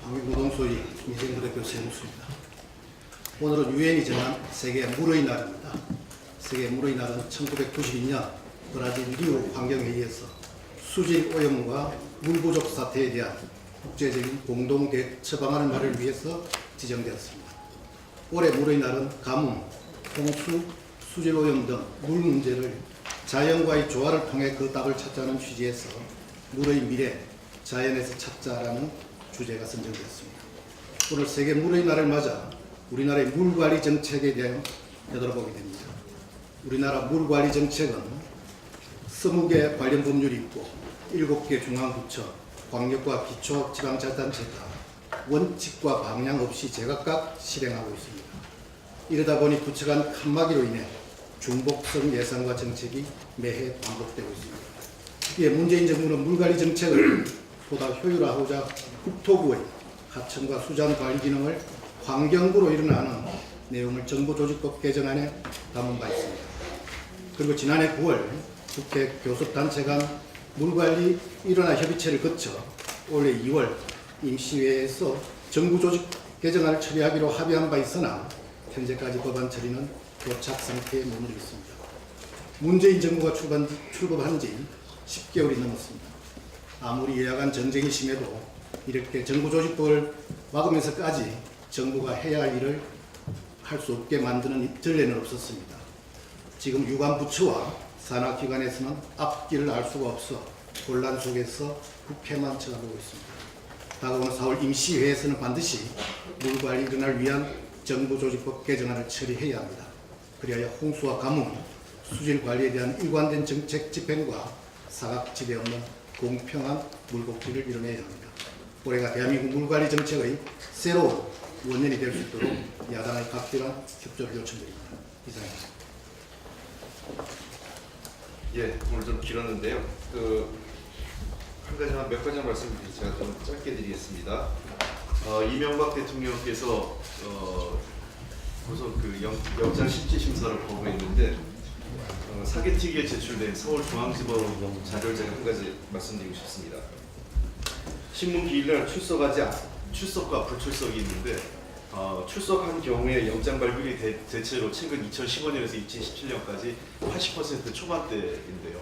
한국노동소위 이재용 대표 세무수입니다. 오늘은 유엔이 정한 세계 물의 날입니다. 세계 물의 날은 1992년 브라질 리우 환경회의에서 수질 오염과 물 부족 사태에 대한 국제적인 공동 대처방안을 마련을 위해서 지정되었습니다. 올해 물의 날은 가뭄, 홍수, 수질 오염 등 물 문제를 자연과의 조화를 통해 그 답을 찾자는 취지에서 물의 미래, 자연에서 찾자라는 주제가 선정되었습니다. 오늘 세계 물의 날을 맞아 우리나라의 물관리 정책에 대해 되돌아보게 됩니다. 우리나라 물관리 정책은 20개 관련 법률이 있고 7개 중앙부처, 광역과 기초지방자치단체가 원칙과 방향 없이 제각각 실행하고 있습니다. 이러다 보니 부처 간 칸막이로 인해 중복성 예산과 정책이 매해 반복되고 있습니다. 이에 문재인 정부는 물관리 정책을 보다 효율화하고자 국토부의 하청과 수자원 관리 기능을 환경부로 일어나는 내용을 정부조직법 개정안에 담은 바 있습니다. 그리고 지난해 9월 국회 교섭단체 간 물관리 일원화 협의체를 거쳐 올해 2월 임시회에서 정부조직 개정안을 처리하기로 합의한 바 있으나 현재까지 법안 처리는 도착 상태에 머물고 있습니다. 문재인 정부가 출범한 지 10개월이 넘었습니다. 아무리 예약한 정쟁이 심해도 이렇게 정부조직법을 막으면서까지 정부가 해야 할 일을 할 수 없게 만드는 전례는 없었습니다. 지금 유관부처와 산하기관에서는 앞길을 알 수가 없어 혼란 속에서 국회만 쳐다보고 있습니다. 다가오는 4월 임시회에서는 반드시 물관리 일원을 위한 정부조직법 개정안을 처리해야 합니다. 그리하여 홍수와 가뭄, 수질 관리에 대한 일관된 정책 집행과 사각지대 없는 공평한 물복지를 이뤄내야 합니다. 올해가 대한민국 물관리 정책의 새로운 원년이 될 수 있도록 야당의 각별한 협조를 요청드립니다. 이상입니다. 예, 오늘 좀 길었는데요. 몇 가지만 말씀드리고 제가 좀 짧게 드리겠습니다. 이명박 대통령께서 우선 그 영장 실질 심사를 거부했는데 사개특위에 제출된 서울중앙지법 자료를 제가 한 가지 말씀드리고 싶습니다. 신문 기일날 출석과 불출석이 있는데 출석한 경우에 영장 발부율이 대체로 최근 2015년에서 2017년까지 80% 초반대인데요.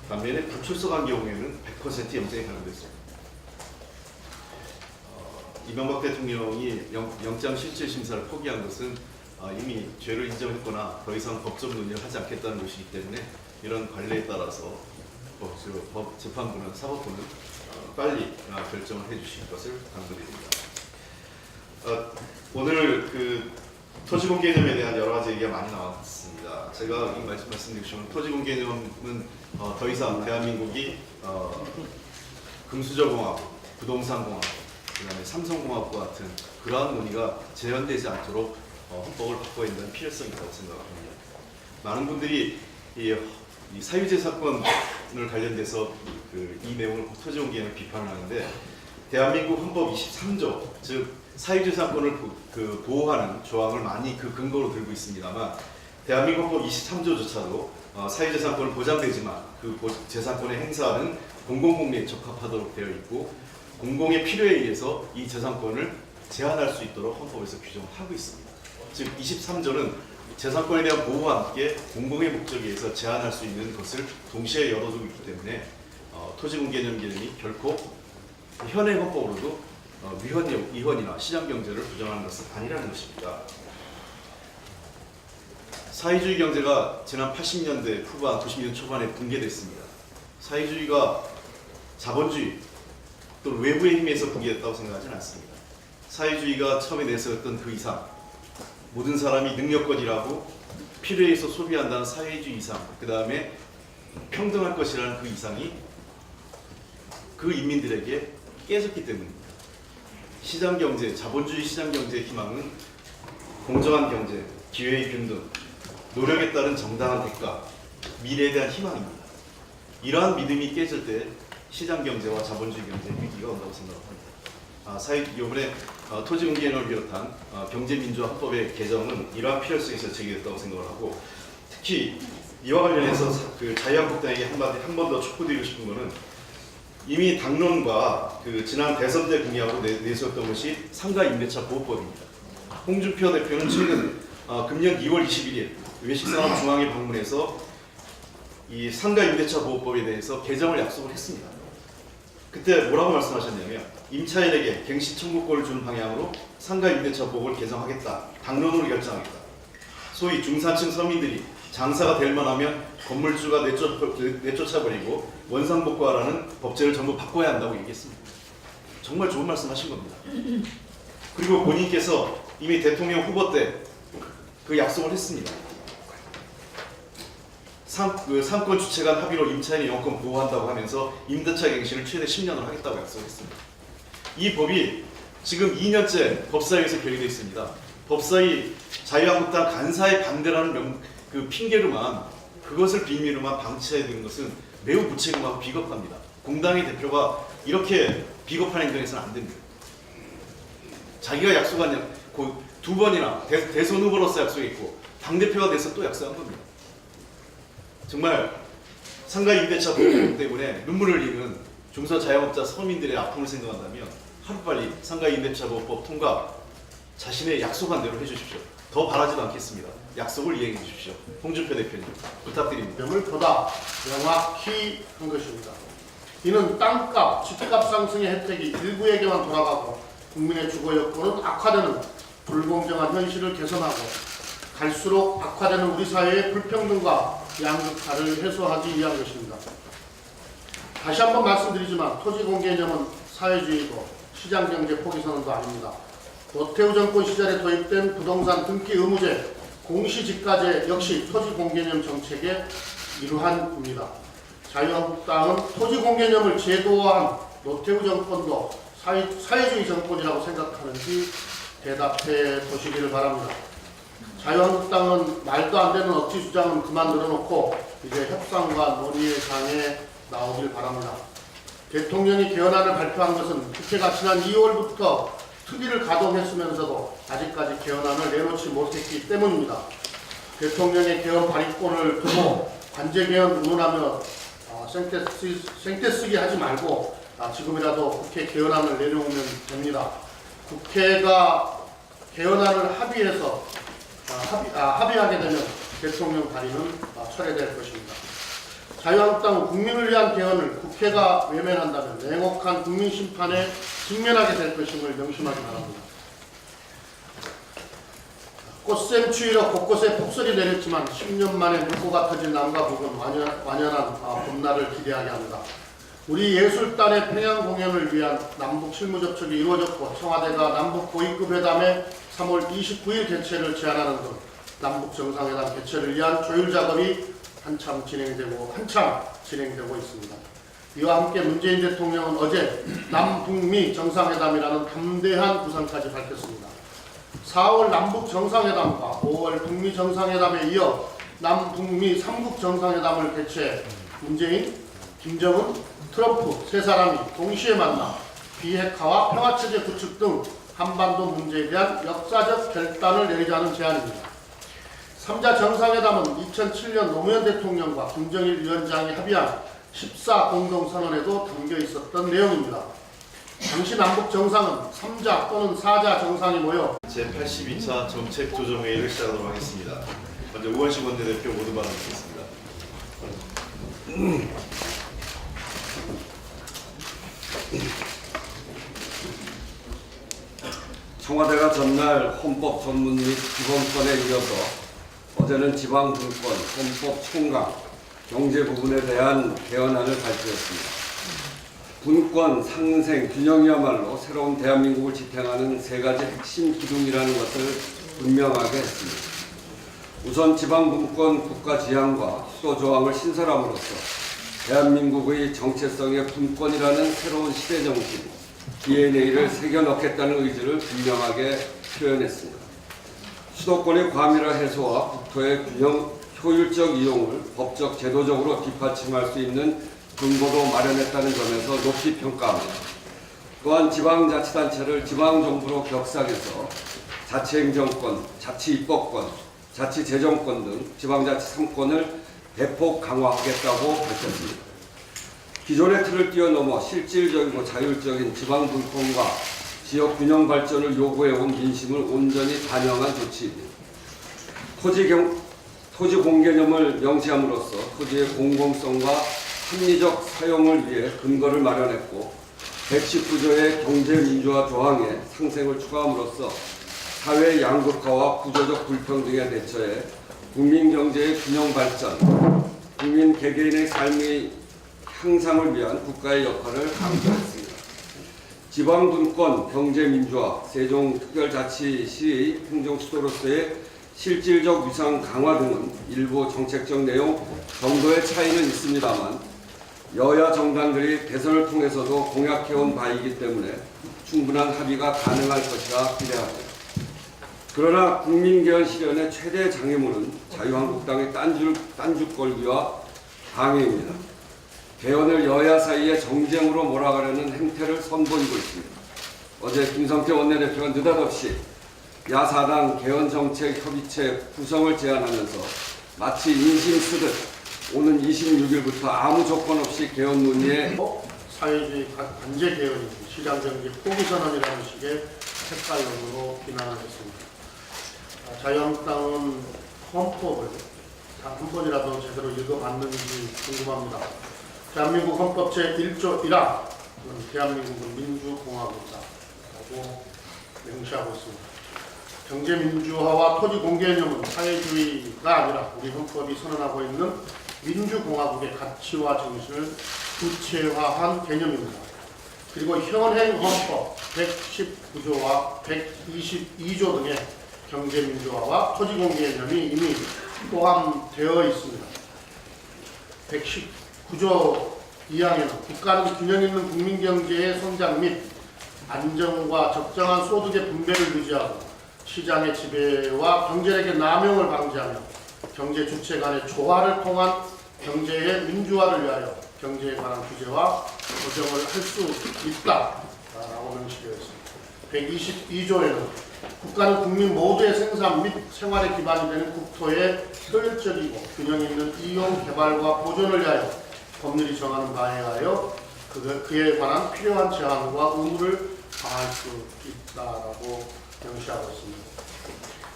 반면에 불출석한 경우에는 100% 영장이 발부됐습니다. 이명박 대통령이 영장 실질 심사를 포기한 것은 이미 죄를 인정했거나 더 이상 법적 논의를 하지 않겠다는 것이기 때문에 이런 관례에 따라서 재판부는 사법부는 빨리 결정을 해주실 것을 당부드립니다. 오늘 그 토지공 개념에 대한 여러 가지 얘기가 많이 나왔습니다. 제가 말씀드리고 싶은 토지공 개념은 더 이상 대한민국이 금수저공화국, 부동산공화국, 그다음에 삼성공화국과 같은 그러한 논의가 재현되지 않도록 헌법을 바꿔야 된다는 필요성이 있다고 생각합니다. 많은 분들이 이 사유재 사건을 관련돼서 이 내용을 토지공 개념을 비판하는데 대한민국 헌법 23조 즉 사유재 사건을 보호하는 조항을 많이 그 근거로 들고 있습니다만 대한민국 헌법 23조조차도 사유재 사건을 보장되지만 그 재산권의 행사는 공공복리에 적합하도록 되어 있고 공공의 필요에 의해서 이 재산권을 제한할 수 있도록 헌법에서 규정을 하고 있습니다. 즉 23조는 재산권에 대한 보호와 함께 공공의 목적에 의해서 제한할 수 있는 것을 동시에 열어두고 있기 때문에 토지공 개념이 결코 현행 헌법으로도 위헌이나 시장경제를 부정하는 것은 아니라는 것입니다. 사회주의 경제가 지난 80년대 후반, 90년 초반에 붕괴됐습니다. 사회주의가 자본주의 또는 외부의 힘에 의해서 붕괴됐다고 생각하지는 않습니다. 사회주의가 처음에 내세웠던 그 이상 모든 사람이 능력껏 일하고 필요에 의해서 소비한다는 사회주의 이상, 그 다음에 평등할 것이라는 그 이상이 그 인민들에게 깨졌기 때문입니다. 시장경제, 자본주의 시장경제의 희망은 공정한 경제, 기회의 균등, 노력에 따른 정당한 대가, 미래에 대한 희망입니다. 이러한 믿음이 깨질 때 시장경제와 자본주의 경제의 위기가 온다고 생각합니다. 이번에 토지공개념을 비롯한 경제민주화 헌법의 개정은 이러한 필요성에서 제기됐다고 생각을 하고 특히 이와 관련해서 그 자유한국당에게 한 번 더 촉구드리고 싶은 것은 이미 당론과 지난 대선 때 공약으로 내세웠던 것이 상가 임대차 보호법입니다. 홍준표 대표는 최근 금년 2월 21일 외식산업중앙회 방문해서 이 상가 임대차 보호법에 대해서 개정을 약속을 했습니다. 그때 뭐라고 말씀하셨냐면 임차인에게 갱신 청구권을 주는 방향으로 상가 임대차 보호를 개정하겠다. 당론으로 결정하겠다. 소위 중산층 서민들이 장사가 될 만하면 건물주가 내쫓아버리고 원상복구하라는 법제를 전부 바꿔야 한다고 얘기했습니다. 정말 좋은 말씀 하신 겁니다. 그리고 본인께서 이미 대통령 후보 때 그 약속을 했습니다. 상권 주체간 합의로 임차인의 영권 보호한다고 하면서 임대차 갱신을 최대 10년을 하겠다고 약속했습니다. 이 법이 지금 2년째 법사위에서 결의되어 있습니다. 법사위 자유한국당 간사의 반대라는 그 핑계로만 그것을 빌미로만 방치해야 되는 것은 매우 무책임하고 비겁합니다. 공당의 대표가 이렇게 비겁한 행동해서는 안 됩니다. 자기가 약속한 두 번이나 대선 후보로서 약속했고 당대표가 돼서 또 약속한 겁니다. 정말 상가 임대차 보호 때문에 눈물을 흘리는 중소자영업자 서민들의 아픔을 생각한다면 하루빨리 상가 임대차 보호법 통과 자신의 약속한 대로 해주십시오. 더 바라지도 않겠습니다. 약속을 이행해 주십시오. 홍준표 대표님 부탁드립니다. 점을 보다 명확히 한 것입니다. 이는 땅값, 집값 상승의 혜택이 일부에게만 돌아가고 국민의 주거 여건은 악화되는 불공정한 현실을 개선하고 갈수록 악화되는 우리 사회의 불평등과 양극화를 해소하기 위한 것입니다. 다시 한번 말씀드리지만 토지공개념은 사회주의고 시장경제 포기선언도 아닙니다. 노태우 정권 시절에 도입된 부동산 등기 의무제, 공시지가제 역시 토지공개념 정책의 일환입니다. 자유한국당은 토지공개념을 제도화한 노태우 정권도 사회주의 정권이라고 생각하는지 대답해 보시기를 바랍니다. 자유한국당은 말도 안 되는 억지 주장은 그만 늘어놓고 이제 협상과 논의의 장에 나오길 바랍니다. 대통령이 개헌안을 발표한 것은 국회가 지난 2월부터 특위를 가동했으면서도 아직까지 개헌안을 내놓지 못했기 때문입니다. 대통령의 개헌 발의권을 두고 관제 개헌 운운하며 생떼쓰기 하지 말고 지금이라도 국회 개헌안을 내려오면 됩니다. 국회가 개헌안을 합의하게 되면 대통령 발의는 철회될 것입니다. 자유한국당은 국민을 위한 개헌을 국회가 외면한다면 냉혹한 국민 심판에 직면하게 될 것임을 명심하기 바랍니다. 꽃샘추위로 곳곳에 폭설이 내렸지만 10년 만에 물고가 터진 남과 북은 완연한 봄날을 기대하게 합니다. 우리 예술단의 평양 공연을 위한 남북 실무 접촉이 이루어졌고 청와대가 남북 고위급 회담에 3월 29일 개최를 제안하는 등 남북 정상회담 개최를 위한 조율 작업이 한참 진행되고 있습니다. 이와 함께 문재인 대통령은 어제 남북미 정상회담이라는 담대한 구상까지 밝혔습니다. 4월 남북 정상회담과 5월 북미 정상회담에 이어 남북미 3국 정상회담을 개최해 문재인, 김정은, 트럼프 세 사람이 동시에 만나 비핵화와 평화체제 구축 등 한반도 문제에 대한 역사적 결단을 내리자는 제안입니다. 3자 정상회담은 2007년 노무현 대통령과 김정일 위원장이 합의한 14 공동선언에도 담겨 있었던 내용입니다. 당시 남북 정상은 3자 또는 4자 정상이 모여 제82차 정책조정회의를 시작하도록 하겠습니다. 먼저 우원식 원내대표 모두 발언드리겠습니다. 청와대가 전날 헌법 전문 및 기본권에 이어서 어제는 지방분권, 헌법 총강, 경제 부분에 대한 개헌안을 발표했습니다. 분권, 상생, 균형이야말로 새로운 대한민국을 지탱하는 세 가지 핵심 기둥이라는 것을 분명하게 했습니다. 우선 지방분권 국가지향과 수도조항을 신설함으로써 대한민국의 정체성의 분권이라는 새로운 시대정신, DNA를 새겨넣겠다는 의지를 분명하게 표현했습니다. 수도권의 과밀화 해소와 국토의 균형, 효율적 이용을 법적, 제도적으로 뒷받침할 수 있는 근거도 마련했다는 점에서 높이 평가합니다. 또한 지방자치단체를 지방정부로 격상해서 자치행정권, 자치입법권, 자치재정권 등 지방자치 3권을 대폭 강화하겠다고 밝혔습니다. 기존의 틀을 뛰어넘어 실질적이고 자율적인 지방분권과 지역균형 발전을 요구해온 민심을 온전히 반영한 조치입니다. 토지 공개념을 명시함으로써 토지의 공공성과 합리적 사용을 위해 근거를 마련했고 119조의 경제민주화 조항에 상생을 추가함으로써 사회 양극화와 구조적 불평등에 대처해 국민경제의 균형 발전, 국민 개개인의 삶의 향상을 위한 국가의 역할을 강조했습니다. 지방분권, 경제민주화, 세종특별자치시의 행정수도로서의 실질적 위상 강화 등은 일부 정책적 내용 정도의 차이는 있습니다만 여야 정당들이 대선을 통해서도 공약해온 바이기 때문에 충분한 합의가 가능할 것이라 기대합니다. 그러나 국민개헌 실현의 최대 장애물은 자유한국당의 딴죽걸기와 방해입니다. 개헌을 여야 사이에 정쟁으로 몰아가려는 행태를 선보이고 있습니다. 어제 김성태 원내대표가 느닷없이 야사당 개헌정책협의체 구성을 제안하면서 마치 인심 쓰듯 오는 26일부터 아무 조건 없이 개헌 논의에 사회주의 관제 개헌이 시장정기 포기선언이라는 식의 색깔론으로 비난하셨습니다. 자유한국당은 헌법을 한 번이라도 제대로 읽어봤는지 궁금합니다. 대한민국 헌법 제1조 1항 대한민국은 민주공화국이다 라고 명시하고 있습니다. 경제민주화와 토지공개념은 사회주의가 아니라 우리 헌법이 선언하고 있는 민주공화국의 가치와 정신을 구체화한 개념입니다. 그리고 현행 헌법 119조와 122조 등의 경제민주화와 토지공개념이 이미 포함되어 있습니다. 119조 2항에는 국가는 균형 있는 국민경제의 성장 및 안정과 적정한 소득의 분배를 유지하고 시장의 지배와 경제력의 남용을 방지하며 경제 주체 간의 조화를 통한 경제의 민주화를 위하여 경제에 관한 규제와 조정을 할 수 있다라고 명시되어 있습니다. 122조에는 국가는 국민 모두의 생산 및 생활에 기반이 되는 국토의 효율적이고 균형 있는 이용, 개발과 보존을 위하여 법률이 정하는 바에 의하여 그에 관한 필요한 제한과 의무를 다할 수 있다라고 명시하고 있습니다.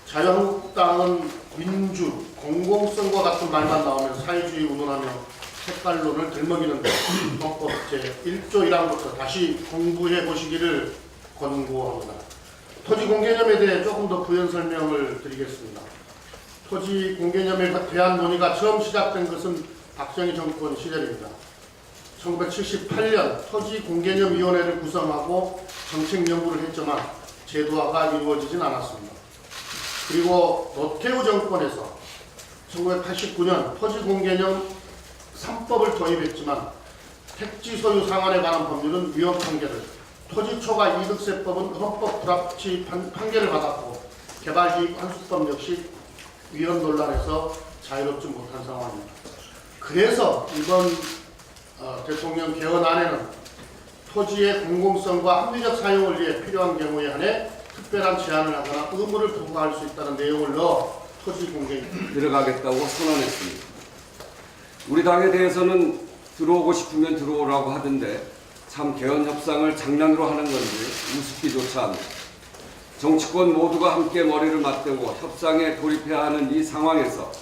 자유한국당은 민주, 공공성과 같은 말만 나오면 사회주의 운운하며 색깔론을 들먹이는데 헌법 제1조 1항부터 다시 공부해 보시기를 권고합니다. 토지 공개념에 대해 조금 더 부연 설명을 드리겠습니다. 토지 공개념에 대한 논의가 처음 시작된 것은 박정희 정권 시절입니다. 1978년 토지공개념위원회를 구성하고 정책 연구를 했지만 제도화가 이루어지진 않았습니다. 그리고 노태우 정권에서 1989년 토지공개념 3법을 도입했지만 택지 소유 상한에 관한 법률은 위헌 판결을, 토지초과 이득세법은 헌법 불합치 판결을 받았고 개발이익 환수법 역시 위헌 논란에서 자유롭지 못한 상황입니다. 그래서 이번 대통령 개헌안에는 토지의 공공성과 합리적 사용을 위해 필요한 경우에 한해 특별한 제한을 하거나 의무를 부과할 수 있다는 내용을 넣어 토지 공개에 들어가겠다고 선언했습니다. 우리 당에 대해서는 들어오고 싶으면 들어오라고 하던데 참 개헌 협상을 장난으로 하는 건지 우습기조차 합니다. 정치권 모두가 함께 머리를 맞대고 협상에 돌입해야 하는 이 상황에서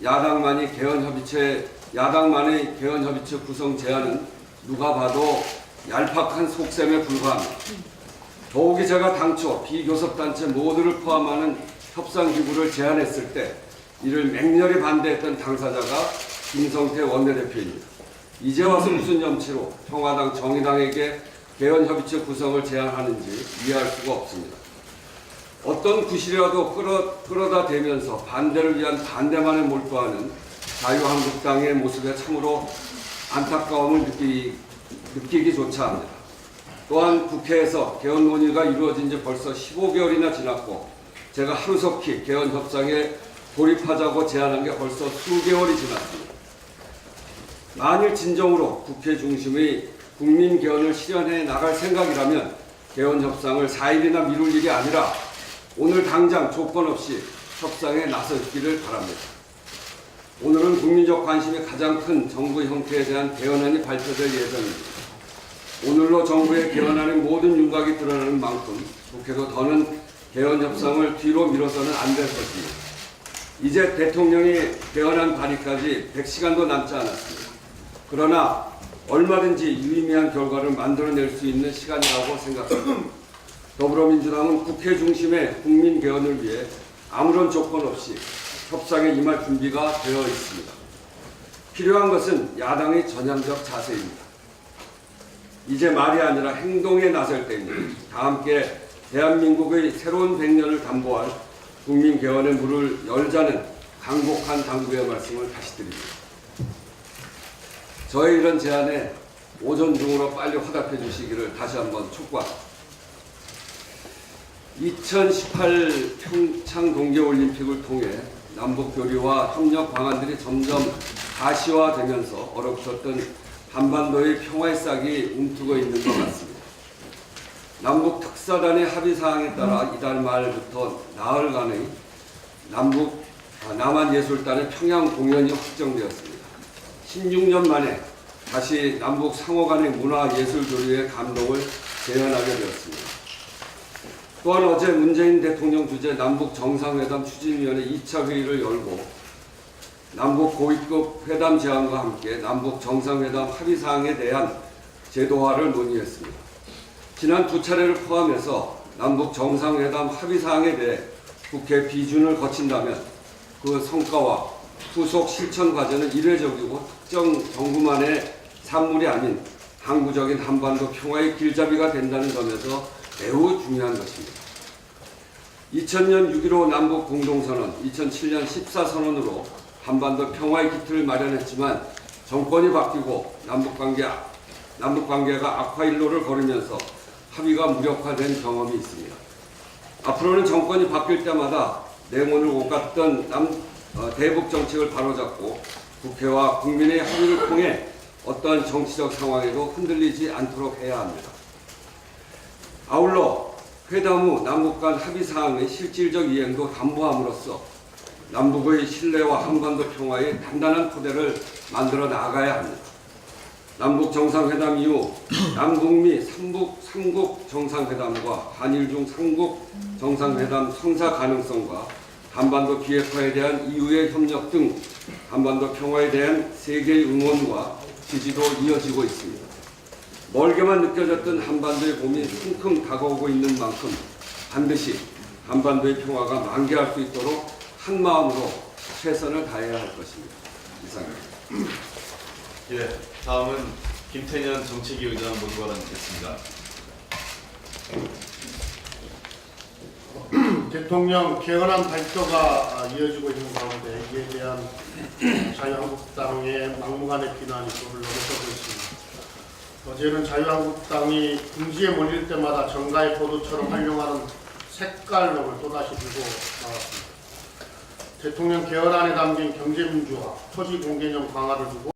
야당만의 개헌 협의체 구성 제안은 누가 봐도 얄팍한 속셈에 불과합니다. 더욱이 제가 당초 비교섭단체 모두를 포함하는 협상기구를 제안했을 때 이를 맹렬히 반대했던 당사자가 김성태 원내대표입니다. 이제 와서 무슨 염치로 평화당 정의당에게 개헌협의체 구성을 제안하는지 이해할 수가 없습니다. 어떤 구실이라도 끌어다 대면서 반대를 위한 반대만에 몰두하는 자유한국당의 모습에 참으로 안타까움을 느끼기조차 합니다. 또한 국회에서 개헌 논의가 이루어진 지 벌써 15개월이나 지났고 제가 하루속히 개헌 협상에 돌입하자고 제안한 게 벌써 수개월이 지났습니다. 만일 진정으로 국회 중심의 국민 개헌을 실현해 나갈 생각이라면 개헌 협상을 4일이나 미룰 일이 아니라 오늘 당장 조건 없이 협상에 나서기를 바랍니다. 오늘은 국민적 관심이 가장 큰 정부 형태에 대한 개헌안이 발표될 예정입니다. 오늘로 정부의 개헌안의 모든 윤곽이 드러나는 만큼 국회도 더는 개헌 협상을 뒤로 미뤄서는 안 될 것입니다. 이제 대통령이 개헌안 발의까지 100시간도 남지 않았습니다. 그러나 얼마든지 유의미한 결과를 만들어낼 수 있는 시간이라고 생각합니다. 더불어민주당은 국회 중심의 국민 개헌을 위해 아무런 조건 없이 협상에 임할 준비가 되어 있습니다. 필요한 것은 야당의 전향적 자세입니다. 이제 말이 아니라 행동에 나설 때입니다. 다 함께 대한민국의 새로운 100년을 담보할 국민 개헌의 문을 열자는 강곡한 당부의 말씀을 다시 드립니다. 저의 이런 제안에 오전 중으로 빨리 화답해 주시기를 다시 한번 촉구합니다. 2018 평창 동계올림픽을 통해 남북 교류와 협력 방안들이 점점 가시화되면서 얼어붙었던 한반도의 평화의 싹이 움트고 있는 것 같습니다. 남북 특사단의 합의 사항에 따라 이달 말부터 나흘간의 남한예술단의 평양 공연이 확정되었습니다. 16년 만에 다시 남북 상호 간의 문화예술 교류의 감동을 재현하게 되었습니다. 또한 어제 문재인 대통령 주재 남북 정상회담 추진위원회 2차 회의를 열고 남북 고위급 회담 제안과 함께 남북 정상회담 합의사항에 대한 제도화를 논의했습니다. 지난 두 차례를 포함해서 남북 정상회담 합의사항에 대해 국회 비준을 거친다면 그 성과와 후속 실천 과제는 이례적이고 특정 정부만의 산물이 아닌 항구적인 한반도 평화의 길잡이가 된다는 점에서 매우 중요한 것입니다. 2000년 6.15 남북 공동선언, 2007년 14선언으로 한반도 평화의 기틀을 마련했지만 정권이 바뀌고 남북관계가 악화일로를 걸으면서 합의가 무력화된 경험이 있습니다. 앞으로는 정권이 바뀔 때마다 냉온을 오갔던 대북 정책을 바로잡고 국회와 국민의 합의를 통해 어떠한 정치적 상황에도 흔들리지 않도록 해야 합니다. 아울러 회담 후 남북 간 합의 사항의 실질적 이행도 담보함으로써 남북의 신뢰와 한반도 평화의 단단한 토대를 만들어 나가야 합니다. 남북 정상회담 이후 남북미 삼국 정상회담과 한일중 삼국 정상회담 성사 가능성과 한반도 비핵화에 대한 이후의 협력 등 한반도 평화에 대한 세계의 응원과 지지도 이어지고 있습니다. 멀게만 느껴졌던 한반도의 봄이 쿵쿵 다가오고 있는 만큼 반드시 한반도의 평화가 만개할 수 있도록 한 마음으로 최선을 다해야 할 것입니다. 이상입니다. 예, 다음은 김태년 정책위 의장 모두 발언드리겠습니다. 대통령 개헌안 발표가 이어지고 있는 가운데 이에 대한 자유한국당의 막무가내 비난이 또를 넘어서고 있습니다. 어제는 자유한국당이 궁지에 몰릴 때마다 정가의 포도처럼 활용하는 색깔론을 또다시 들고 나왔습니다. 대통령 개헌안에 담긴 경제민주화, 토지공개념 강화를 두고